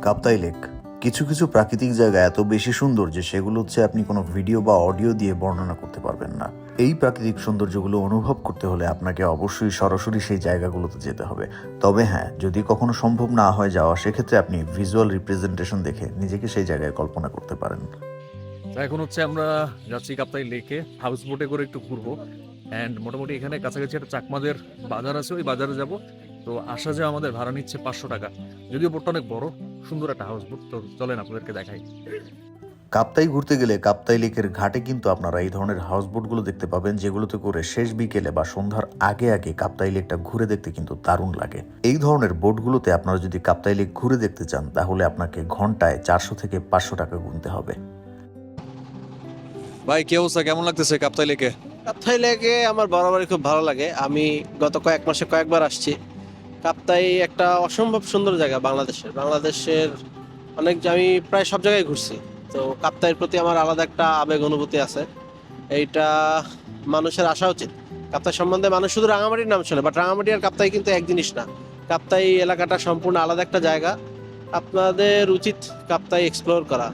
Kaptai lake কিছু কিছু প্রাকৃতিক জায়গা এত বেশি সুন্দর যে সেগুলো আপনি কোনো ভিডিও বা অডিও দিয়ে বর্ণনা করতে পারবেন না। এই প্রাকৃতিক সৌন্দর্যগুলো অনুভব করতে হলে আপনাকে অবশ্যই সরাসরি সেই জায়গাগুলোতে যেতে হবে। তবে হ্যাঁ, যদি কখনো সম্ভব না হয় যাওয়া, সেক্ষেত্রে আপনি ভিজুয়াল রিপ্রেজেন্টেশন দেখে নিজেকে সেই জায়গায় কল্পনা করতে পারেন। এখন আমরা যাচ্ছি কাপ্তাই লেকে, হাউস বোটে করে একটু ঘুরবো। অ্যান্ড মোটামুটি এখানে কাছাকাছি একটা চাকমাদের বাজার আছে, ওই বাজারে যাব। তো আসা যায় আমাদের ভাড়া নিচ্ছে 500 টাকা। যদিও বোটটা অনেক বড়, সুন্দর একটা হাউস বোট। তো চলেন আপনাদেরকে দেখাই। কাপ্তাই ঘুরতে গেলে কাপ্তাই লেকের ঘাটে কিন্তু আপনারা এই ধরনের হাউসবোটগুলো দেখতে পাবেন, যেগুলোতে করে শেষ বিকেলে বা সন্ধ্যার আগে আগে কাপ্তাই লেকটা ঘুরে দেখতে কিন্তু দারুণ লাগে। এই ধরনের বোটগুলোতে আপনারা যদি কাপ্তাই লেক ঘুরে দেখতে চান, তাহলে আপনাকে ঘন্টায় 400 থেকে 500 টাকা গুনতে হবে। ভাই কি অবস্থা, কেমন লাগতেছে কাপ্তাই লেকে? কাপ্তাই লেকে আমার বরাবরই খুব ভালো লাগে। আমি গত কয়েক মাসে কয়েকবার আসছি। কাপ্তাই একটা অসম্ভব সুন্দর জায়গা বাংলাদেশের আমি প্রায় সব জায়গায় ঘুরছি। তো কাপ্তাইয়ের প্রতি আমার আলাদা একটা আবেগ অনুভূতি আছে। এইটা মানুষের আসা উচিত। কাপ্তাই সম্বন্ধে মানুষ শুধু রাঙামাটির নাম শোনে, বাট রাঙামাটি আর কাপ্তাই কিন্তু এক জিনিস না। কাপ্তাই এলাকাটা সম্পূর্ণ আলাদা একটা জায়গা। আপনাদের উচিত কাপ্তাই এক্সপ্লোর করা।